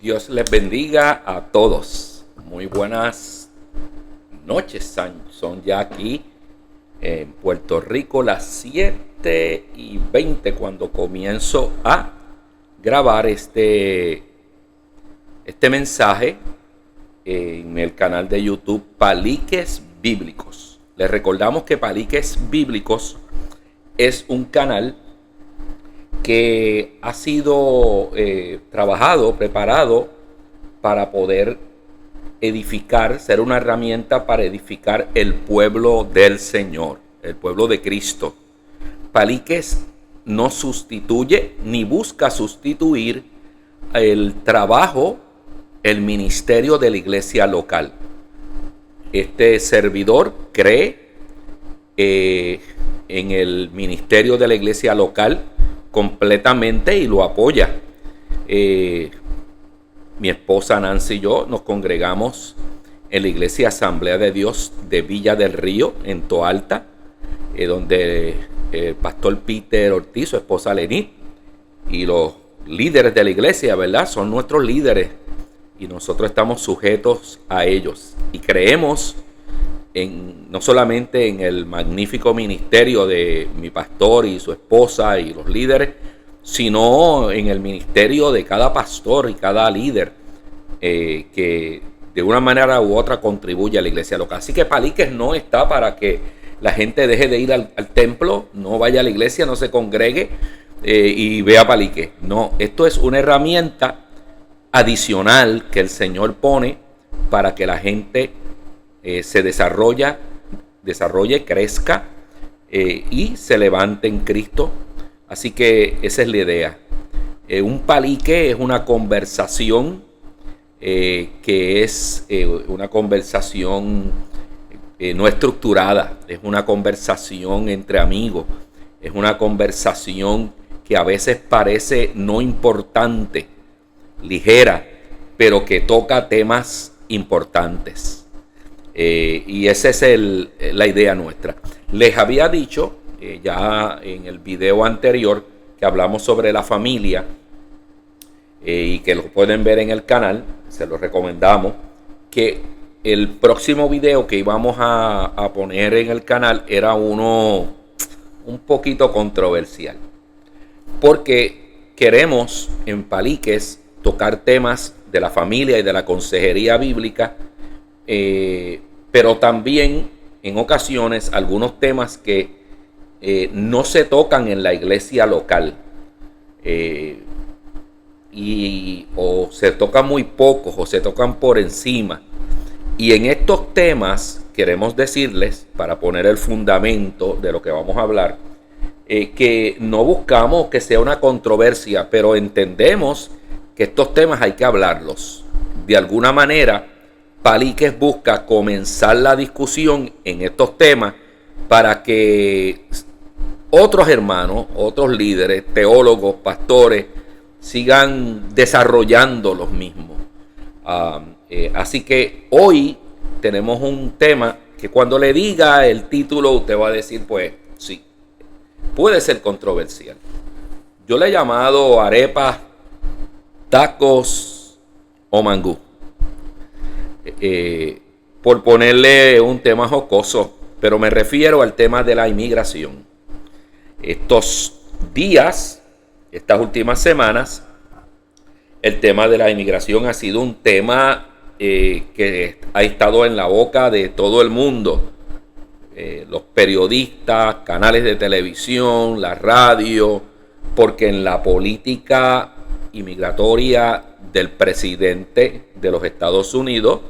Dios les bendiga a todos. Muy buenas noches. Son ya aquí en Puerto Rico las 7:20 cuando comienzo a grabar este mensaje en el canal de YouTube Paliques Bíblicos. Les recordamos que Paliques Bíblicos es un canal que ha sido trabajado, preparado para poder edificar, ser una herramienta para edificar el pueblo del Señor, el pueblo de Cristo. Paliques no sustituye ni busca sustituir el trabajo, el ministerio de la iglesia local. Este servidor cree en el ministerio de la iglesia local completamente y lo apoya. Mi esposa Nancy y yo nos congregamos en la iglesia Asamblea de Dios de Villa del Río, en Toalta, donde el pastor Peter Ortiz, su esposa Lenny, y los líderes de la iglesia, ¿verdad? Son nuestros líderes y nosotros estamos sujetos a ellos y creemos no solamente en el magnífico ministerio de mi pastor y su esposa y los líderes, sino en el ministerio de cada pastor y cada líder que de una manera u otra contribuye a la iglesia local. Así que Paliques no está para que la gente deje de ir al templo, no vaya a la iglesia, no se congregue y vea Paliques. No, esto es una herramienta adicional que el Señor pone para que la gente se desarrolle, crezca y se levante en Cristo. Así que esa es la idea. Un palique es una conversación que es una conversación no estructurada, es una conversación entre amigos, es una conversación que a veces parece no importante, ligera, pero que toca temas importantes. Y esa es la idea nuestra. Les había dicho ya en el video anterior que hablamos sobre la familia y que lo pueden ver en el canal, se los recomendamos, que el próximo video que íbamos a poner en el canal era uno un poquito controversial, porque queremos en Paliques tocar temas de la familia y de la consejería bíblica, pero también en ocasiones algunos temas que no se tocan en la iglesia local o se tocan muy pocos o se tocan por encima. Y en estos temas queremos decirles, para poner el fundamento de lo que vamos a hablar, que no buscamos que sea una controversia, pero entendemos que estos temas hay que hablarlos. De alguna manera, Paliques busca comenzar la discusión en estos temas para que otros hermanos, otros líderes, teólogos, pastores, sigan desarrollando los mismos. Así que hoy tenemos un tema que cuando le diga el título usted va a decir, pues sí, puede ser controversial. Yo le he llamado arepas, tacos o mangú. Por ponerle un tema jocoso, pero me refiero al tema de la inmigración. Estos días, estas últimas semanas, el tema de la inmigración ha sido un tema que ha estado en la boca de todo el mundo. Los periodistas, canales de televisión, la radio, porque en la política inmigratoria del presidente de los Estados Unidos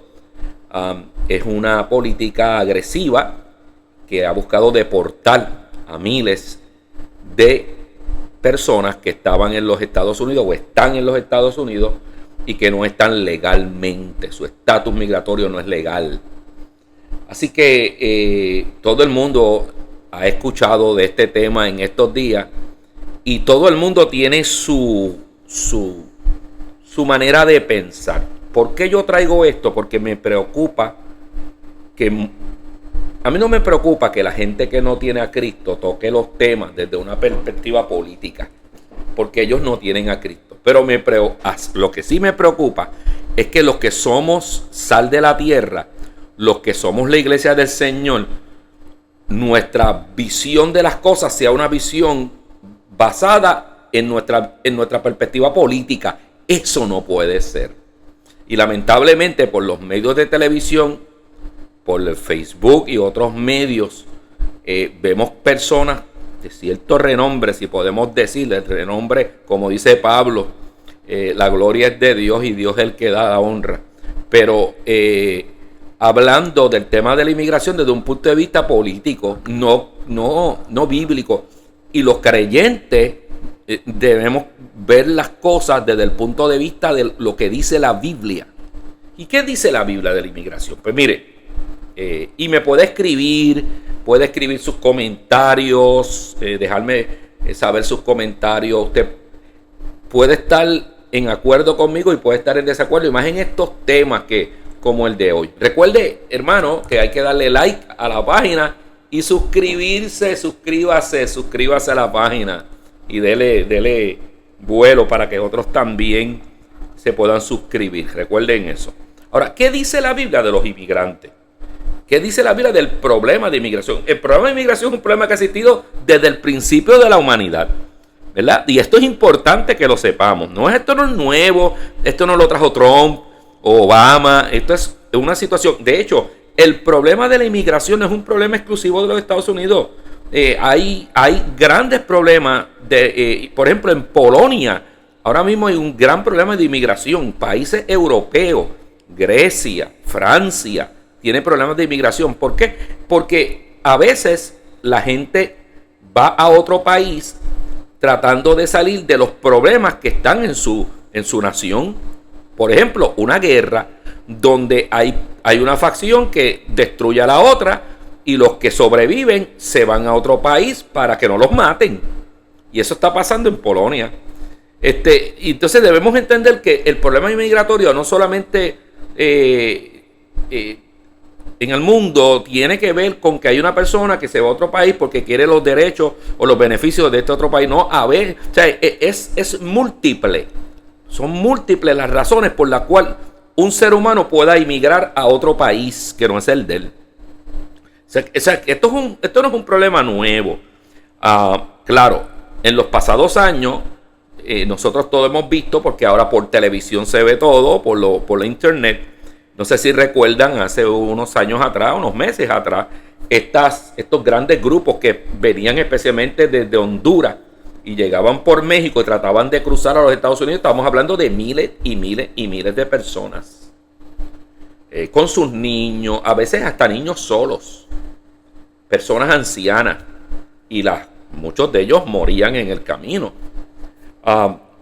es una política agresiva que ha buscado deportar a miles de personas que estaban en los Estados Unidos o están en los Estados Unidos y que no están legalmente, su estatus migratorio no es legal. Así que todo el mundo ha escuchado de este tema en estos días y todo el mundo tiene su manera de pensar. ¿Por qué yo traigo esto? Porque me preocupa a mí no me preocupa que la gente que no tiene a Cristo toque los temas desde una perspectiva política, porque ellos no tienen a Cristo. Pero lo que sí me preocupa es que los que somos sal de la tierra, los que somos la iglesia del Señor, nuestra visión de las cosas sea una visión basada en nuestra perspectiva política. Eso no puede ser. Y lamentablemente por los medios de televisión, por el Facebook y otros medios, vemos personas de cierto renombre, si podemos decir, el renombre, como dice Pablo, la gloria es de Dios y Dios es el que da la honra. Pero hablando del tema de la inmigración desde un punto de vista político, no bíblico. Y los creyentes debemos ver las cosas desde el punto de vista de lo que dice la Biblia. ¿Y qué dice la Biblia de la inmigración? Pues mire, y me puede escribir sus comentarios, dejarme saber sus comentarios. Usted puede estar en acuerdo conmigo y puede estar en desacuerdo, y más en estos temas como el de hoy. Recuerde, hermano, que hay que darle like a la página y suscribirse, suscríbase a la página y dele vuelo para que otros también se puedan suscribir. Recuerden eso. Ahora, ¿qué dice la Biblia de los inmigrantes? ¿Qué dice la Biblia del problema de inmigración? El problema de inmigración es un problema que ha existido desde el principio de la humanidad, ¿verdad? Y esto es importante que lo sepamos. Esto no es nuevo, esto no lo trajo Trump o Obama, esto es una situación. De hecho, el problema de la inmigración no es un problema exclusivo de los Estados Unidos. Hay grandes problemas, por ejemplo, en Polonia, ahora mismo hay un gran problema de inmigración. Países europeos, Grecia, Francia, tiene problemas de inmigración. ¿Por qué? Porque a veces la gente va a otro país tratando de salir de los problemas que están en su nación. Por ejemplo, una guerra donde hay una facción que destruye a la otra y los que sobreviven se van a otro país para que no los maten. Y eso está pasando en Polonia. Entonces debemos entender que el problema inmigratorio no solamente en el mundo tiene que ver con que hay una persona que se va a otro país porque quiere los derechos o los beneficios de este otro país. No, o sea, es múltiple. Son múltiples las razones por las cuales un ser humano pueda emigrar a otro país que no es el de él. O sea, esto no es un problema nuevo. Claro, en los pasados años, nosotros todos hemos visto, porque ahora por televisión se ve todo, por la internet. No sé si recuerdan, hace unos años atrás, unos meses atrás, estos grandes grupos que venían especialmente desde Honduras y llegaban por México y trataban de cruzar a los Estados Unidos. Estamos hablando de miles y miles y miles de personas. Con sus niños, a veces hasta niños solos, personas ancianas, y muchos de ellos morían en el camino.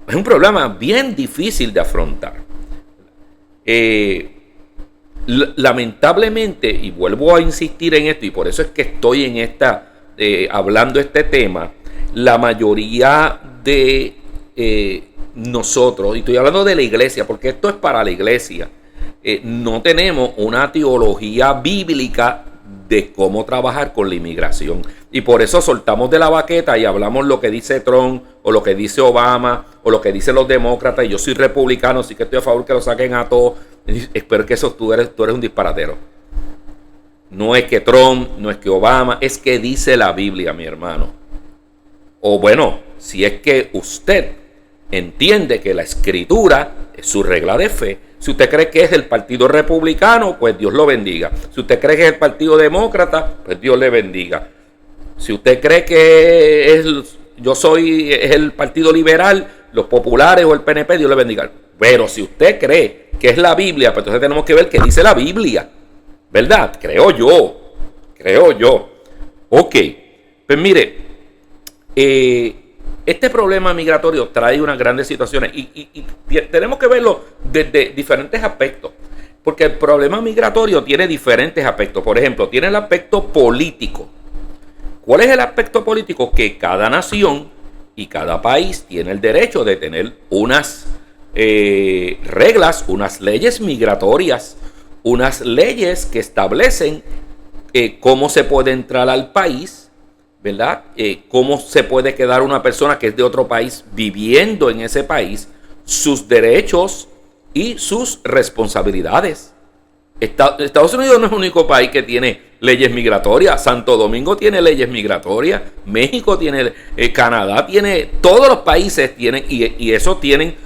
Es un problema bien difícil de afrontar. Lamentablemente, y vuelvo a insistir en esto, y por eso es que estoy hablando este tema, la mayoría de nosotros, y estoy hablando de la iglesia, porque esto es para la iglesia, no tenemos una teología bíblica de cómo trabajar con la inmigración. Y por eso soltamos de la baqueta y hablamos lo que dice Trump, o lo que dice Obama, o lo que dicen los demócratas. Y yo soy republicano, así que estoy a favor que lo saquen a todos. Espero que tú eres un disparatero. No es que Trump, no es que Obama, es que dice la Biblia, mi hermano. O bueno, si es que usted entiende que la escritura es su regla de fe. Si usted cree que es el partido republicano, pues Dios lo bendiga. Si usted cree que es el partido demócrata, pues Dios le bendiga. Si usted cree que es el partido liberal, los populares o el PNP, Dios le bendiga. Pero si usted cree que es la Biblia, pues entonces tenemos que ver qué dice la Biblia, ¿verdad? Creo yo. Ok, pues mire, este problema migratorio trae unas grandes situaciones y tenemos que verlo desde diferentes aspectos, porque el problema migratorio tiene diferentes aspectos. Por ejemplo, tiene el aspecto político. ¿Cuál es el aspecto político? Que cada nación y cada país tiene el derecho de tener unas reglas, unas leyes migratorias, unas leyes que establecen cómo se puede entrar al país, ¿verdad? Cómo se puede quedar una persona que es de otro país viviendo en ese país, sus derechos y sus responsabilidades. Estados Unidos no es el único país que tiene leyes migratorias. Santo Domingo tiene leyes migratorias, México tiene, Canadá tiene, todos los países tienen, y eso tienen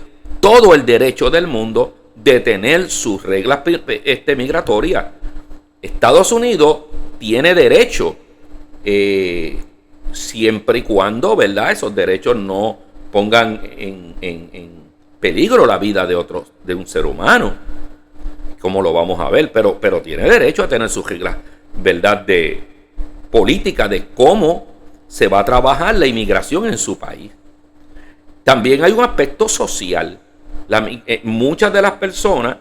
todo el derecho del mundo de tener sus reglas migratorias. Estados Unidos tiene derecho, siempre y cuando, ¿verdad?, esos derechos no pongan en peligro la vida de un ser humano, como lo vamos a ver, pero tiene derecho a tener sus reglas, ¿verdad?, de política, de cómo se va a trabajar la inmigración en su país. También hay un aspecto social. Muchas de las personas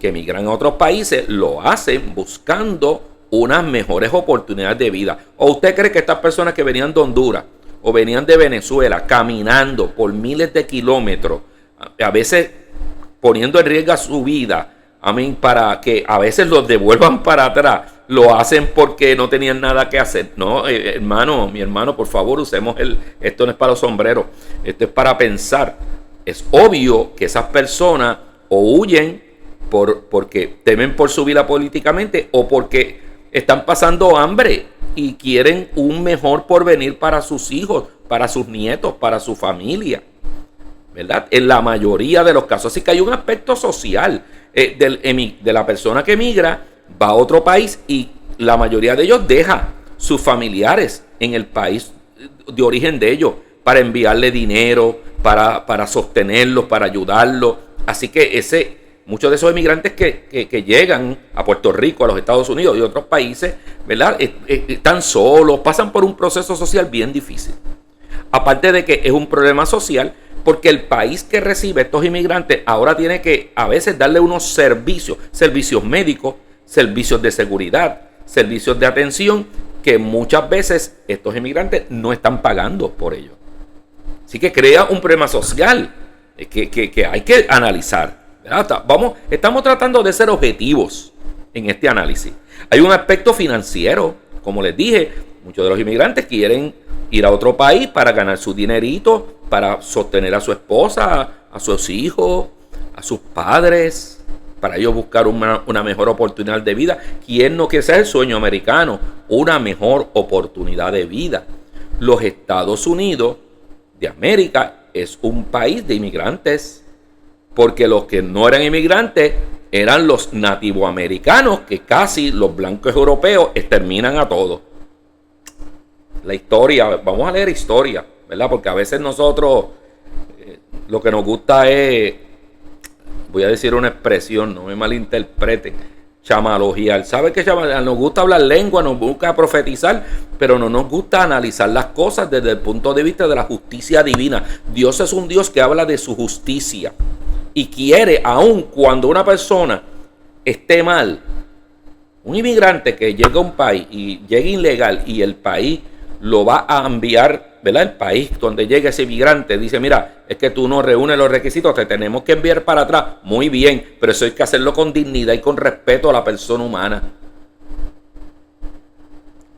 que emigran a otros países lo hacen buscando unas mejores oportunidades de vida. ¿O usted cree que estas personas que venían de Honduras o venían de Venezuela caminando por miles de kilómetros, a veces poniendo en riesgo su vida, para que a veces los devuelvan para atrás, lo hacen porque no tenían nada que hacer? No, mi hermano, por favor, usemos esto no es para los sombreros, esto es para pensar. Es obvio que esas personas o huyen porque temen por su vida políticamente, o porque están pasando hambre y quieren un mejor porvenir para sus hijos, para sus nietos, para su familia, ¿verdad? En la mayoría de los casos. Así que hay un aspecto social de la persona que emigra, va a otro país, y la mayoría de ellos deja sus familiares en el país de origen de ellos para enviarle dinero, para sostenerlos, para ayudarlos. Así que muchos de esos inmigrantes que llegan a Puerto Rico, a los Estados Unidos y otros países, ¿verdad?, están solos, pasan por un proceso social bien difícil. Aparte de que es un problema social, porque el país que recibe a estos inmigrantes ahora tiene que a veces darle unos servicios médicos, servicios de seguridad, servicios de atención, que muchas veces estos inmigrantes no están pagando por ello. Así que crea un problema social que hay que analizar, ¿verdad? Estamos tratando de ser objetivos en este análisis. Hay un aspecto financiero. Como les dije, muchos de los inmigrantes quieren ir a otro país para ganar su dinerito, para sostener a su esposa, a sus hijos, a sus padres, para ellos buscar una mejor oportunidad de vida. ¿Quién no quiere ser el sueño americano? Una mejor oportunidad de vida. Los Estados Unidos de América es un país de inmigrantes, porque los que no eran inmigrantes eran los nativoamericanos, que casi los blancos europeos exterminan a todos. La historia, vamos a leer historia, ¿verdad? Porque a veces nosotros lo que nos gusta es, voy a decir una expresión, no me malinterpreten, chamalogiar. ¿Sabe qué chamalogiar? Nos gusta hablar lengua, nos gusta profetizar, pero no nos gusta analizar las cosas desde el punto de vista de la justicia divina. Dios es un Dios que habla de su justicia y quiere, aun cuando una persona esté mal, un inmigrante que llega a un país y llega ilegal y el país lo va a enviar, ¿verdad? El país donde llega ese inmigrante dice: mira, es que tú no reúnes los requisitos, te tenemos que enviar para atrás. Muy bien, pero eso hay que hacerlo con dignidad y con respeto a la persona humana.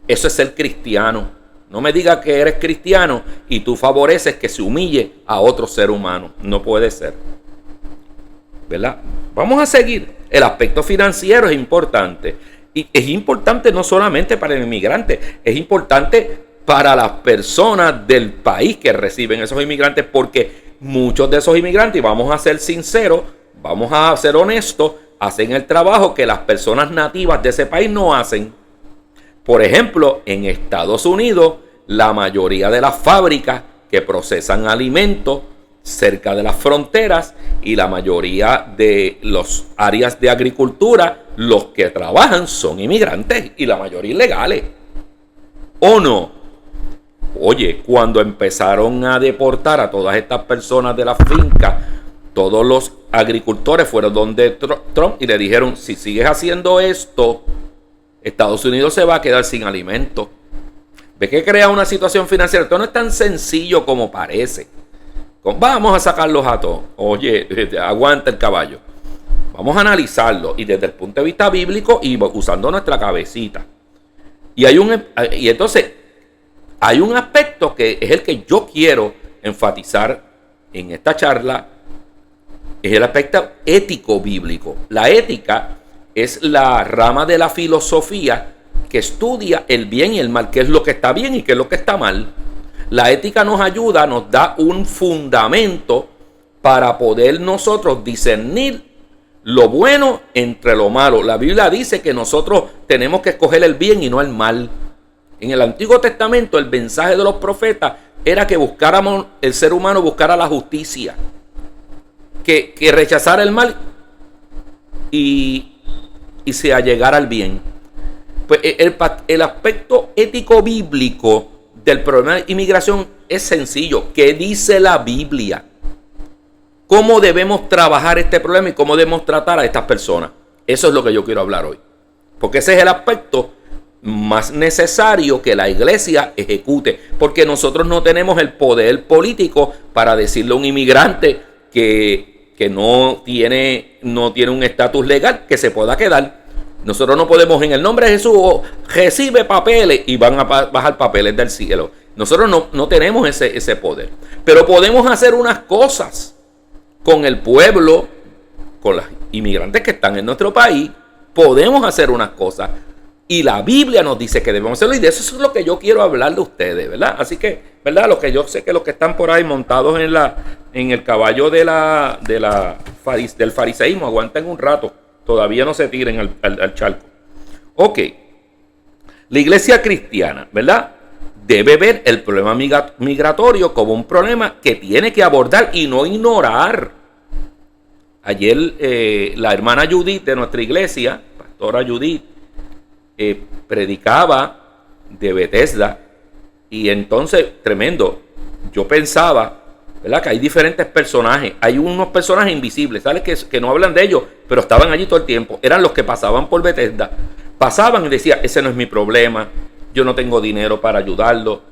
Eso es ser cristiano. No me digas que eres cristiano y tú favoreces que se humille a otro ser humano. No puede ser, ¿verdad? Vamos a seguir. El aspecto financiero es importante. Y es importante no solamente para el inmigrante, es importante para las personas del país que reciben esos inmigrantes, porque muchos de esos inmigrantes, y vamos a ser sinceros, vamos a ser honestos, hacen el trabajo que las personas nativas de ese país no hacen. Por ejemplo, en Estados Unidos, la mayoría de las fábricas que procesan alimentos cerca de las fronteras y la mayoría de las áreas de agricultura, los que trabajan son inmigrantes y la mayoría ilegales. ¿O no? Oye, cuando empezaron a deportar a todas estas personas de la finca, todos los agricultores fueron donde Trump y le dijeron: si sigues haciendo esto, Estados Unidos se va a quedar sin alimentos. ¿Ve que crea una situación financiera? Esto no es tan sencillo como parece. Vamos a sacarlos a todos. Oye, aguanta el caballo. Vamos a analizarlo, y desde el punto de vista bíblico y usando nuestra cabecita. Y entonces hay un aspecto que es el que yo quiero enfatizar en esta charla, es el aspecto ético bíblico. La ética es la rama de la filosofía que estudia el bien y el mal, qué es lo que está bien y qué es lo que está mal. La ética nos ayuda, nos da un fundamento para poder nosotros discernir lo bueno entre lo malo. La Biblia dice que nosotros tenemos que escoger el bien y no el mal. En el Antiguo Testamento el mensaje de los profetas era que buscáramos, el ser humano buscara la justicia, que rechazara el mal y se allegara al bien. Pues el aspecto ético bíblico del problema de inmigración es sencillo. ¿Qué dice la Biblia? ¿Cómo debemos trabajar este problema y cómo debemos tratar a estas personas? Eso es lo que yo quiero hablar hoy. Porque ese es el aspecto más necesario que la iglesia ejecute. Porque nosotros no tenemos el poder político para decirle a un inmigrante que no tiene un estatus legal que se pueda quedar. Nosotros no podemos en el nombre de Jesús recibe papeles y van a bajar papeles del cielo. Nosotros no tenemos ese poder. Pero podemos hacer unas cosas con el pueblo, con los inmigrantes que están en nuestro país. Podemos hacer unas cosas. Y la Biblia nos dice que debemos hacerlo. Y de eso es lo que yo quiero hablar de ustedes, ¿verdad? Así que, ¿verdad? Lo que yo sé que los que están por ahí montados en el caballo del fariseísmo aguanten un rato. Todavía no se tiren al charco. Ok. La iglesia cristiana, ¿verdad? Debe ver el problema migratorio como un problema que tiene que abordar y no ignorar. Ayer la hermana Judith de nuestra iglesia, pastora Judith, predicaba de Bethesda. Y entonces, tremendo, yo pensaba, ¿verdad?, que hay diferentes personajes. Hay unos personajes invisibles, ¿sabes? Que no hablan de ellos, pero estaban allí todo el tiempo. Eran los que pasaban por Bethesda. Pasaban y decían, ese no es mi problema. Yo no tengo dinero para ayudarlo.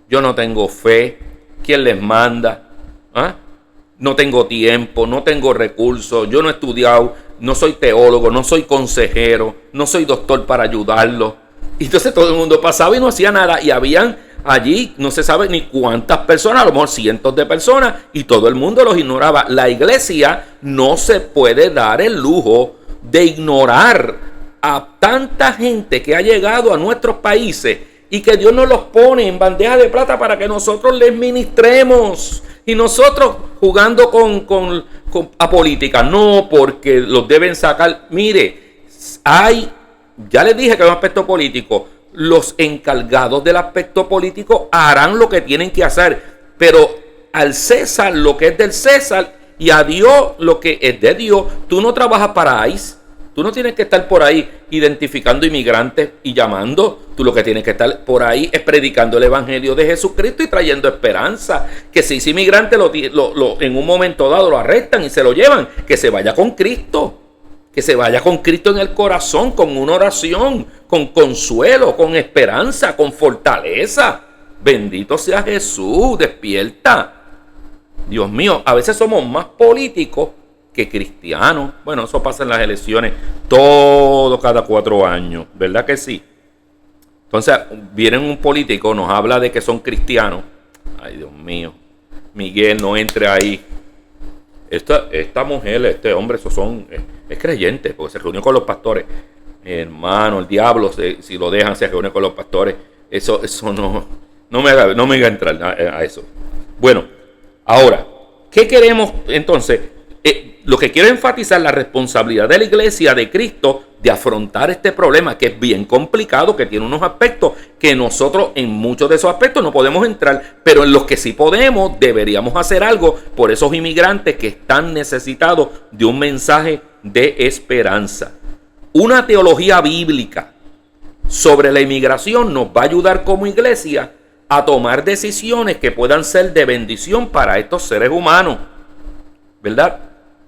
Yo no tengo fe. ¿Quién les manda? ¿Ah? No tengo tiempo, no tengo recursos. Yo no he estudiado, no soy teólogo, no soy consejero, no soy doctor para ayudarlo. Y entonces todo el mundo pasaba y no hacía nada. Y habían allí, no se sabe ni cuántas personas, a lo mejor cientos de personas, y todo el mundo los ignoraba. La iglesia no se puede dar el lujo de ignorar a tanta gente que ha llegado a nuestros países y que Dios nos los pone en bandeja de plata para que nosotros les ministremos. Y nosotros jugando a política, no, porque los deben sacar. Mire, ya les dije que hay un aspecto político. Los encargados del aspecto político harán lo que tienen que hacer, pero al César lo que es del César y a Dios lo que es de Dios. Tú no trabajas para ICE, tú no tienes que estar por ahí identificando inmigrantes y llamando. Tú lo que tienes que estar por ahí es predicando el evangelio de Jesucristo y trayendo esperanza. Que si ese inmigrante en un momento dado lo arrestan y se lo llevan, que se vaya con Cristo. Que se vaya con Cristo en el corazón, con una oración, con consuelo, con esperanza, con fortaleza. Bendito sea Jesús, despierta. Dios mío, a veces somos más políticos que cristianos. Bueno, eso pasa en las elecciones cada 4 años, ¿verdad que sí? Entonces, viene un político, nos habla de que son cristianos. Ay, Dios mío, Miguel, no entre ahí. Esta mujer, este hombre, es creyente, porque se reunió con los pastores. Hermano, el diablo, si lo dejan, se reúne con los pastores. Eso no me haga entrar a eso. Bueno, ahora, ¿qué queremos entonces? Lo que quiero enfatizar la responsabilidad de la iglesia de Cristo de afrontar este problema, que es bien complicado, que tiene unos aspectos que nosotros en muchos de esos aspectos no podemos entrar, pero en los que sí podemos, deberíamos hacer algo por esos inmigrantes que están necesitados de un mensaje de esperanza. Una teología bíblica sobre la inmigración nos va a ayudar como iglesia a tomar decisiones que puedan ser de bendición para estos seres humanos, ¿verdad?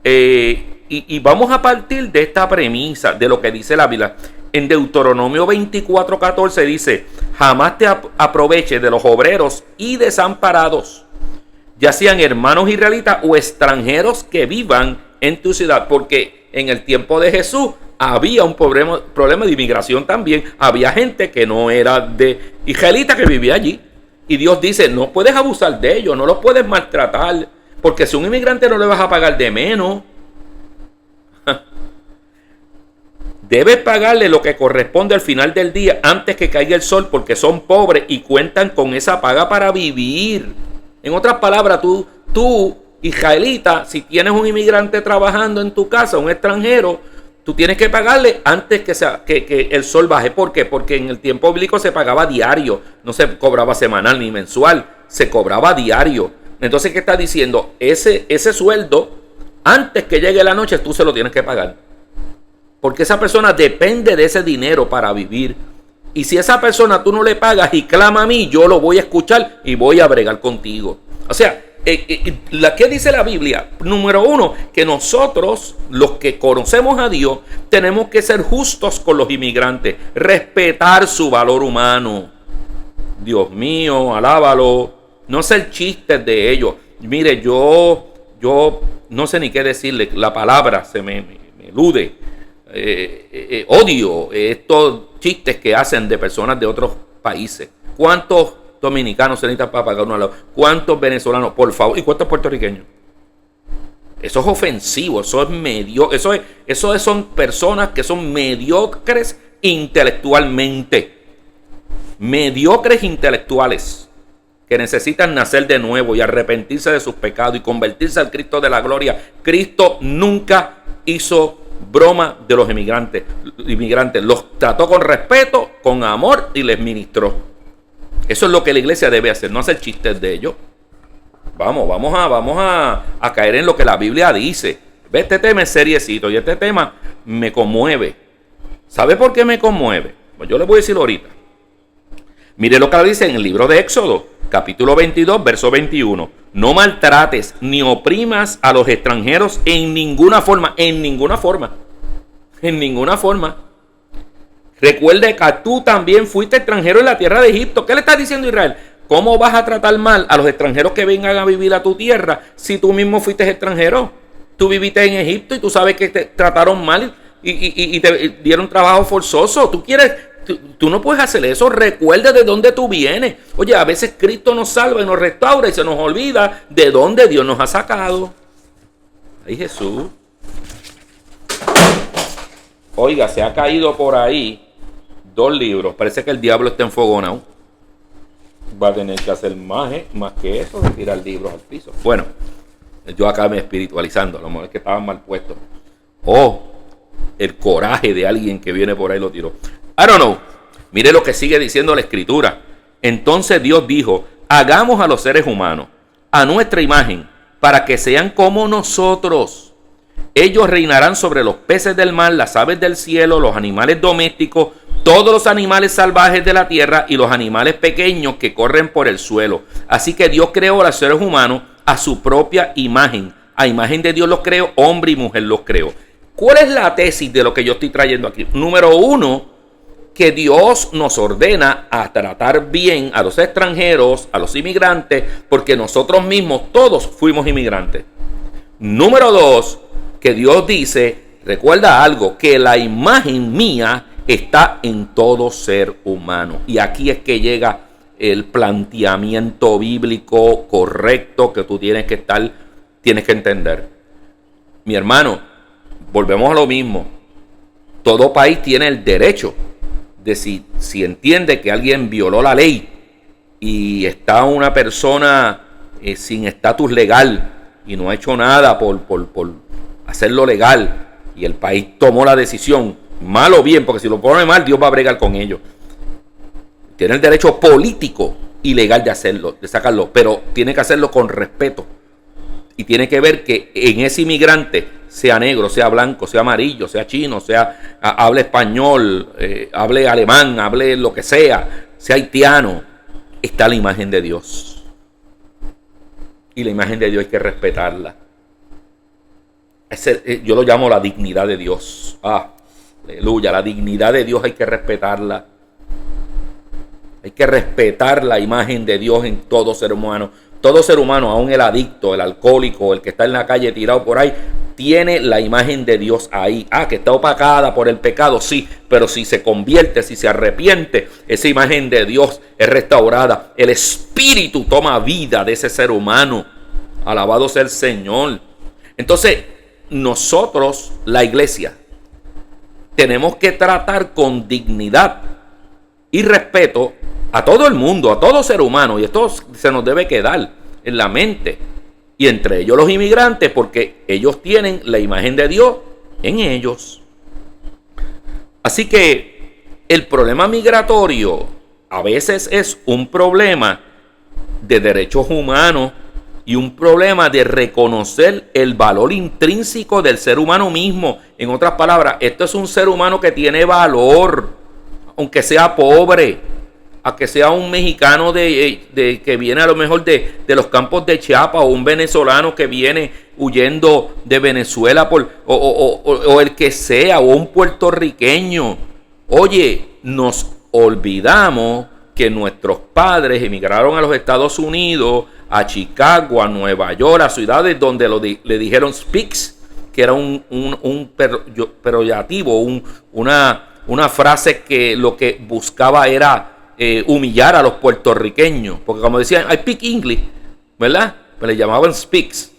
Y vamos a partir de esta premisa, de lo que dice la Biblia. En Deuteronomio 24:14 dice: jamás te aproveches de los obreros y desamparados, ya sean hermanos israelitas o extranjeros que vivan en tu ciudad. Porque en el tiempo de Jesús había un problema de inmigración también. Había gente que no era de israelita que vivía allí. Y Dios dice, no puedes abusar de ellos, no los puedes maltratar. Porque si un inmigrante no le vas a pagar de menos, Debes pagarle lo que corresponde al final del día antes que caiga el sol, porque son pobres y cuentan con esa paga para vivir. En otras palabras, tú, israelita, si tienes un inmigrante trabajando en tu casa, un extranjero, tú tienes que pagarle antes que el sol baje. ¿Por qué? Porque en el tiempo bíblico se pagaba diario, no se cobraba semanal ni mensual, se cobraba diario. Entonces, ¿qué está diciendo? Ese sueldo, antes que llegue la noche, tú se lo tienes que pagar. Porque esa persona depende de ese dinero para vivir. Y si esa persona tú no le pagas y clama a mí, yo lo voy a escuchar y voy a bregar contigo. O sea, ¿qué dice la Biblia? Número uno, que nosotros, los que conocemos a Dios, tenemos que ser justos con los inmigrantes, respetar su valor humano. Dios mío, alábalo, no ser chistes de ellos. Mire, yo no sé ni qué decirle, la palabra se me elude. Odio estos chistes que hacen de personas de otros países. ¿Cuántos dominicanos se necesitan para pagar una luz? ¿Cuántos venezolanos? Por favor. ¿Y cuántos puertorriqueños? Eso es ofensivo, eso es medio, eso son personas que son mediocres intelectualmente. Mediocres intelectuales que necesitan nacer de nuevo y arrepentirse de sus pecados y convertirse al Cristo de la gloria. Cristo nunca hizo broma de los inmigrantes. Los trató con respeto, con amor y les ministró. Eso es lo que la iglesia debe hacer, no hacer chistes de ellos. Vamos a caer en lo que la Biblia dice. Ve, este tema es seriecito y este tema me conmueve. ¿Sabe por qué me conmueve? Pues yo le voy a decir ahorita. Mire lo que dice en el libro de Éxodo, capítulo 22, verso 21. No maltrates ni oprimas a los extranjeros en ninguna forma. En ninguna forma. En ninguna forma. Recuerde que tú también fuiste extranjero en la tierra de Egipto. ¿Qué le está diciendo Israel? ¿Cómo vas a tratar mal a los extranjeros que vengan a vivir a tu tierra si tú mismo fuiste extranjero? Tú viviste en Egipto y tú sabes que te trataron mal y te dieron trabajo forzoso. Tú no puedes hacer eso. Recuerda de dónde tú vienes. Oye, a veces Cristo nos salva y nos restaura y se nos olvida de dónde Dios nos ha sacado. Ay, Jesús. Oiga, se ha caído por ahí 2 libros. Parece que el diablo está enfogonado. Va a tener que hacer más que eso, de tirar libros al piso. Bueno, yo acá me espiritualizando. A lo mejor es que estaban mal puestos. El coraje de alguien que viene por ahí lo tiró. I don't know. Mire lo que sigue diciendo la escritura. Entonces Dios dijo: hagamos a los seres humanos a nuestra imagen, para que sean como nosotros. Ellos reinarán sobre los peces del mar, las aves del cielo, los animales domésticos, todos los animales salvajes de la tierra y los animales pequeños que corren por el suelo. Así que Dios creó a los seres humanos a su propia imagen. A imagen de Dios los creó, hombre y mujer los creó. ¿Cuál es la tesis de lo que yo estoy trayendo aquí? Número 1, que Dios nos ordena a tratar bien a los extranjeros, a los inmigrantes, porque nosotros mismos todos fuimos inmigrantes. Número 2, que Dios dice, recuerda algo, que la imagen mía está en todo ser humano. Y aquí es que llega el planteamiento bíblico correcto que tú tienes que entender. Mi hermano, volvemos a lo mismo. Todo país tiene el derecho de si entiende que alguien violó la ley y está una persona sin estatus legal y no ha hecho nada por hacerlo legal, y el país tomó la decisión, mal o bien, porque si lo pone mal, Dios va a bregar con ellos. Tiene el derecho político y legal de hacerlo, de sacarlo, pero tiene que hacerlo con respeto. Y tiene que ver que en ese inmigrante, sea negro, sea blanco, sea amarillo, sea chino, hable español, hable alemán, hable lo que sea haitiano, está la imagen de Dios. Y la imagen de Dios hay que respetarla. Yo lo llamo la dignidad de Dios. Aleluya, la dignidad de Dios hay que respetarla. Hay que respetar la imagen de Dios en todo ser humano. Todo ser humano, aún el adicto, el alcohólico, el que está en la calle tirado por ahí, tiene la imagen de Dios ahí. Que está opacada por el pecado, sí, pero si se convierte, si se arrepiente, esa imagen de Dios es restaurada. El Espíritu toma vida de ese ser humano. Alabado sea el Señor. Entonces, nosotros, la iglesia, tenemos que tratar con dignidad y respeto a todo el mundo, a todo ser humano, y esto se nos debe quedar en la mente, y entre ellos los inmigrantes, porque ellos tienen la imagen de Dios en ellos. Así que el problema migratorio a veces es un problema de derechos humanos y un problema de reconocer el valor intrínseco del ser humano mismo. En otras palabras, esto es un ser humano que tiene valor, aunque sea pobre, aunque sea un mexicano que viene a lo mejor de los campos de Chiapas, o un venezolano que viene huyendo de Venezuela, o el que sea, o un puertorriqueño. Oye, nos olvidamos que nuestros padres emigraron a los Estados Unidos, a Chicago, a Nueva York, a ciudades donde le dijeron speaks, que era un peyorativo, una frase que lo que buscaba era humillar a los puertorriqueños, porque como decían, I speak English, ¿verdad? Pues le llamaban speaks.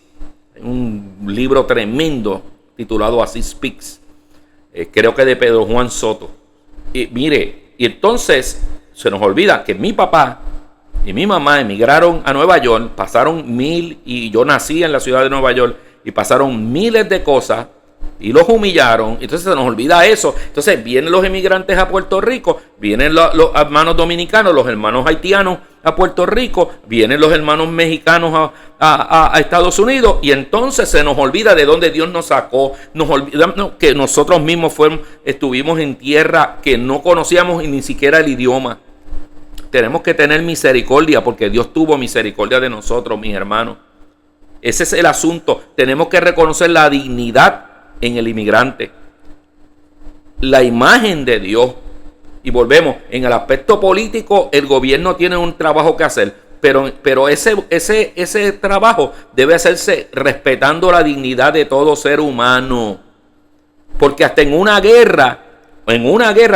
Un libro tremendo titulado así, Speaks, creo que de Pedro Juan Soto. Y mire, y entonces se nos olvida que mi papá y mi mamá emigraron a Nueva York, y yo nací en la ciudad de Nueva York, y pasaron miles de cosas, y los humillaron. Entonces se nos olvida eso. Entonces vienen los inmigrantes a Puerto Rico, vienen los hermanos dominicanos, los hermanos haitianos a Puerto Rico, vienen los hermanos mexicanos a Estados Unidos, y entonces se nos olvida de dónde Dios nos sacó. Nos olvidamos que nosotros mismos estuvimos en tierra que no conocíamos ni siquiera el idioma. Tenemos que tener misericordia, porque Dios tuvo misericordia de nosotros, mis hermanos. Ese es el asunto. Tenemos que reconocer la dignidad en el inmigrante, la imagen de Dios. Y volvemos, en el aspecto político, el gobierno tiene un trabajo que hacer, pero ese trabajo debe hacerse respetando la dignidad de todo ser humano. Porque hasta en una guerra,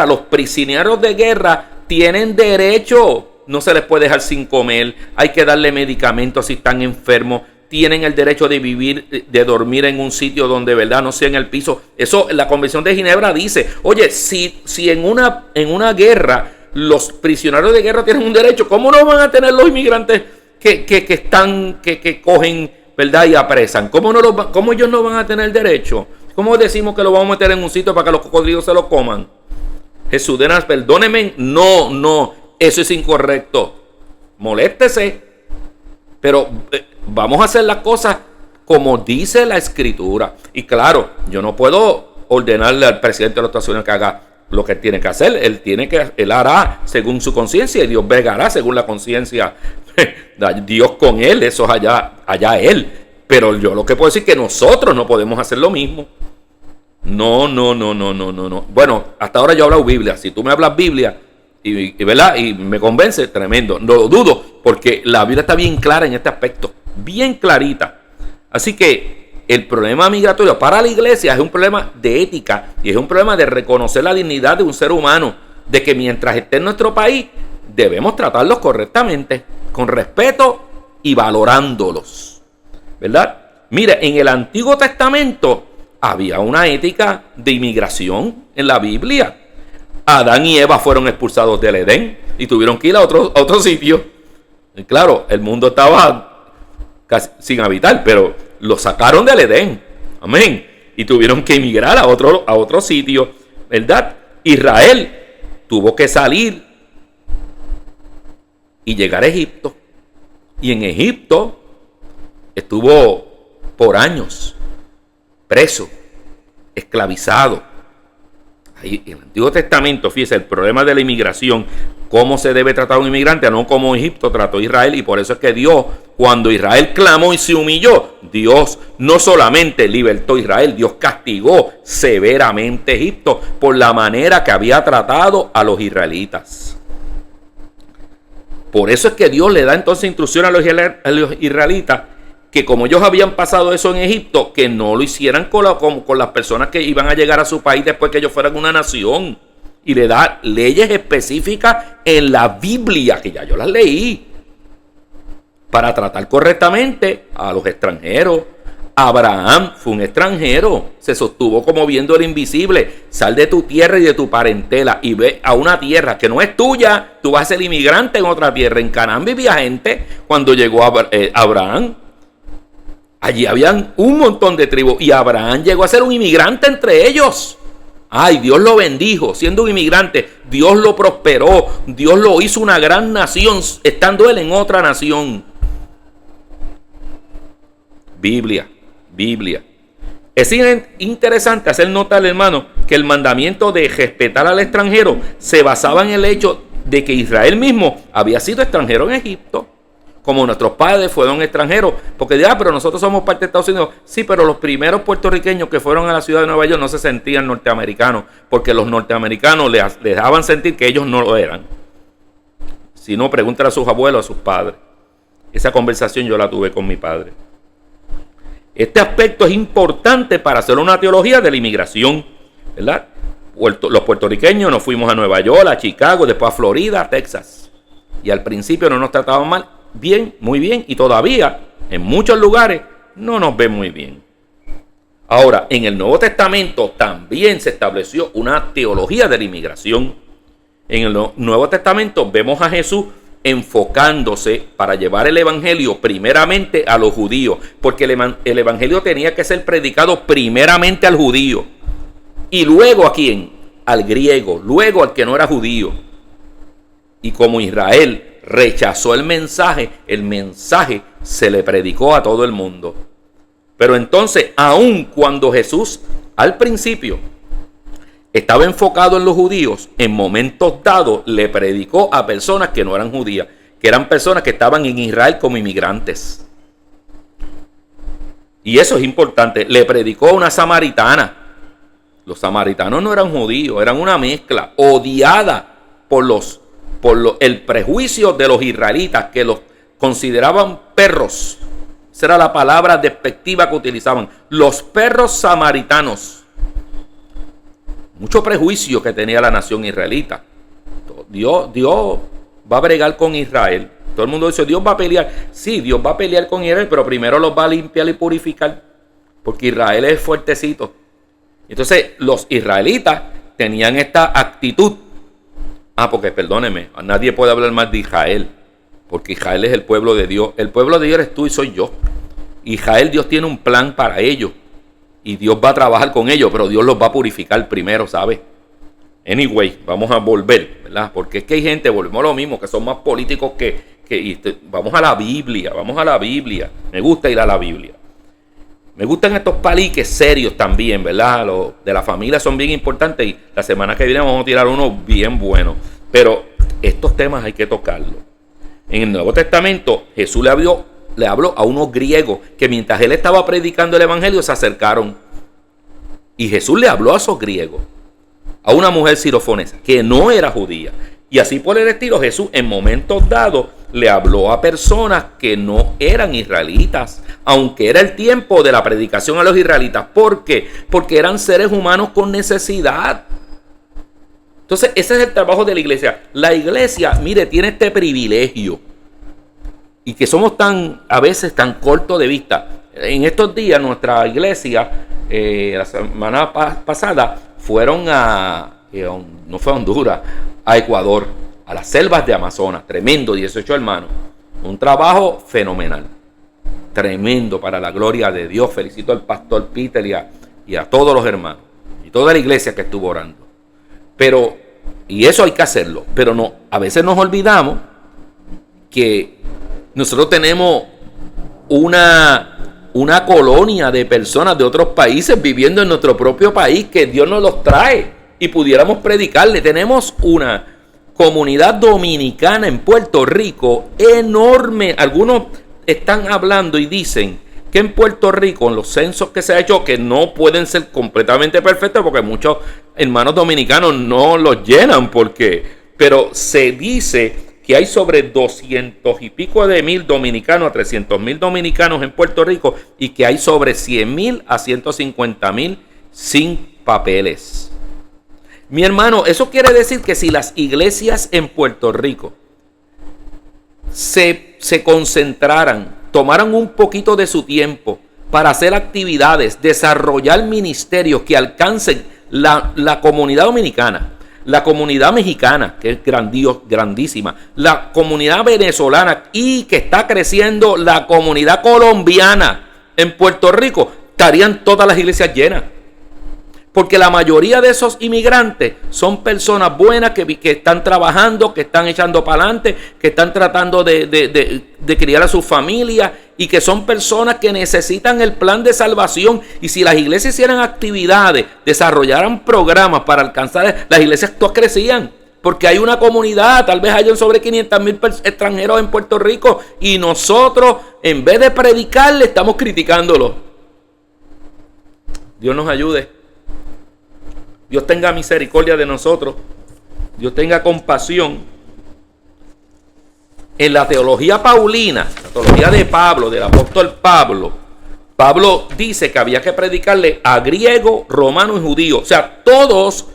los prisioneros de guerra tienen derecho. No se les puede dejar sin comer, hay que darle medicamentos si están enfermos. Tienen el derecho de vivir, de dormir en un sitio donde, ¿verdad?, no sea en el piso. Eso la Convención de Ginebra dice. Oye, si en una guerra los prisioneros de guerra tienen un derecho, ¿cómo no van a tener los inmigrantes que cogen, ¿verdad?, y apresan? ¿Cómo ellos no van a tener derecho? ¿Cómo decimos que lo vamos a meter en un sitio para que los cocodrilos se lo coman? Jesús de Nazaret, perdóneme, no, eso es incorrecto. Moléstese, pero vamos a hacer las cosas como dice la Escritura. Y claro, yo no puedo ordenarle al presidente de los Estados Unidos que haga lo que tiene que hacer. Él hará según su conciencia, y Dios vegará según la conciencia. Dios con él, eso es allá él. Pero yo lo que puedo decir es que nosotros no podemos hacer lo mismo. No. Bueno, hasta ahora yo he hablado Biblia. Si tú me hablas Biblia ¿verdad?, y me convence, tremendo. No lo dudo, porque la Biblia está bien clara en este aspecto, bien clarita. Así que el problema migratorio para la iglesia es un problema de ética, y es un problema de reconocer la dignidad de un ser humano, de que mientras esté en nuestro país debemos tratarlos correctamente, con respeto y valorándolos, ¿verdad? Mire, en el Antiguo Testamento había una ética de inmigración en la Biblia. Adán y Eva fueron expulsados del Edén y tuvieron que ir a otro sitio. Y claro, el mundo estaba casi sin habitar, pero lo sacaron del Edén. Amén. Y tuvieron que emigrar a otro sitio, ¿verdad? Israel tuvo que salir y llegar a Egipto. Y en Egipto estuvo por años preso, esclavizado. Ahí, en el Antiguo Testamento, fíjese, el problema de la inmigración, cómo se debe tratar a un inmigrante, no como Egipto trató a Israel. Y por eso es que Dios, cuando Israel clamó y se humilló, Dios no solamente libertó a Israel, Dios castigó severamente a Egipto por la manera que había tratado a los israelitas. Por eso es que Dios le da entonces instrucción a los israelitas, que como ellos habían pasado eso en Egipto, que no lo hicieran con las personas que iban a llegar a su país después que ellos fueran una nación. Y le da leyes específicas en la Biblia, que ya yo las leí, para tratar correctamente a los extranjeros, Abraham fue un extranjero, se sostuvo como viendo el invisible. Sal de tu tierra y de tu parentela y ve a una tierra que no es tuya. Tú vas a ser inmigrante en otra tierra. En Canaán vivía gente cuando llegó Abraham. Allí habían un montón de tribus y Abraham llegó a ser un inmigrante entre ellos. Ay, Dios lo bendijo siendo un inmigrante. Dios lo prosperó. Dios lo hizo una gran nación estando él en otra nación. Biblia. Es interesante hacer notar, hermano, que el mandamiento de respetar al extranjero se basaba en el hecho de que Israel mismo había sido extranjero en Egipto. Como nuestros padres fueron extranjeros, porque dirán, pero nosotros somos parte de Estados Unidos. Sí, pero los primeros puertorriqueños que fueron a la ciudad de Nueva York no se sentían norteamericanos, porque los norteamericanos les dejaban sentir que ellos no lo eran. Si no, pregúntale a sus abuelos, a sus padres. Esa conversación yo la tuve con mi padre. Este aspecto es importante para hacer una teología de la inmigración, ¿verdad? Los puertorriqueños nos fuimos a Nueva York, a Chicago, después a Florida, a Texas. Y al principio no nos trataban mal, bien, muy bien, y todavía en muchos lugares no nos ven muy bien. Ahora, en el Nuevo Testamento también se estableció una teología de la inmigración. En el Nuevo Testamento vemos a Jesús enfocándose para llevar el evangelio primeramente a los judíos, porque el evangelio tenía que ser predicado primeramente al judío y luego a quién, al griego, luego al que no era judío. Y como Israel rechazó el mensaje se le predicó a todo el mundo. Pero entonces, aun cuando Jesús al principio estaba enfocado en los judíos, en momentos dados le predicó a personas que no eran judías, que eran personas que estaban en Israel como inmigrantes. Y eso es importante. Le predicó a una samaritana. Los samaritanos no eran judíos, eran una mezcla odiada por el prejuicio de los israelitas, que los consideraban perros. Esa era la palabra despectiva que utilizaban. Los perros samaritanos. Mucho prejuicio que tenía la nación israelita. Dios va a bregar con Israel. Todo el mundo dice, Dios va a pelear. Sí, Dios va a pelear con Israel, pero primero los va a limpiar y purificar. Porque Israel es fuertecito. Entonces, los israelitas tenían esta actitud. Porque perdóneme, nadie puede hablar más de Israel. Porque Israel es el pueblo de Dios. El pueblo de Dios eres tú y soy yo. Israel, Dios tiene un plan para ellos. Y Dios va a trabajar con ellos, pero Dios los va a purificar primero, ¿sabes? Anyway, vamos a volver, ¿verdad? Porque es que hay gente, volvemos a lo mismo, que son más políticos vamos a la Biblia. Me gusta ir a la Biblia. Me gustan estos paliques serios también, ¿verdad? Los de la familia son bien importantes y la semana que viene vamos a tirar uno bien bueno. Pero estos temas hay que tocarlos. En el Nuevo Testamento, Jesús le habló a unos griegos que mientras él estaba predicando el evangelio se acercaron. Y Jesús le habló a esos griegos, a una mujer sirofonesa que no era judía. Y así por el estilo, Jesús en momentos dados le habló a personas que no eran israelitas, aunque era el tiempo de la predicación a los israelitas. ¿Por qué? Porque eran seres humanos con necesidad. Entonces ese es el trabajo de la iglesia. La iglesia, mire, tiene este privilegio. Y que somos a veces tan cortos de vista. En estos días nuestra iglesia, la semana pasada, fueron no fue a Honduras, a Ecuador, a las selvas de Amazonas. Tremendo, 18 hermanos. Un trabajo fenomenal. Tremendo para la gloria de Dios. Felicito al pastor Peter y a todos los hermanos. Y toda la iglesia que estuvo orando. Y eso hay que hacerlo. Pero no, a veces nos olvidamos que nosotros tenemos una colonia de personas de otros países viviendo en nuestro propio país, que Dios nos los trae y pudiéramos predicarle. Tenemos una comunidad dominicana en Puerto Rico enorme. Algunos están hablando y dicen que en Puerto Rico, en los censos que se ha hecho, que no pueden ser completamente perfectos porque muchos hermanos dominicanos no los llenan, pero se dice que hay sobre 200 y pico de mil dominicanos a 300,000 dominicanos en Puerto Rico y que hay sobre 100,000 a 150,000 sin papeles. Mi hermano, eso quiere decir que si las iglesias en Puerto Rico se concentraran, tomaran un poquito de su tiempo para hacer actividades, desarrollar ministerios que alcancen la comunidad dominicana, la comunidad mexicana, que es grandísima, la comunidad venezolana y que está creciendo la comunidad colombiana en Puerto Rico, estarían todas las iglesias llenas. Porque la mayoría de esos inmigrantes son personas buenas que están trabajando, que están echando para adelante, que están tratando de criar a su familia y que son personas que necesitan el plan de salvación. Y si las iglesias hicieran actividades, desarrollaran programas para alcanzar, las iglesias todas crecían. Porque hay una comunidad, tal vez hayan sobre 500,000 extranjeros en Puerto Rico y nosotros, en vez de predicarle, estamos criticándolo. Dios nos ayude. Dios tenga misericordia de nosotros. Dios tenga compasión. En la teología paulina, la teología de Pablo, del apóstol Pablo, Pablo dice que había que predicarle a griego, romano y judío. O sea, todos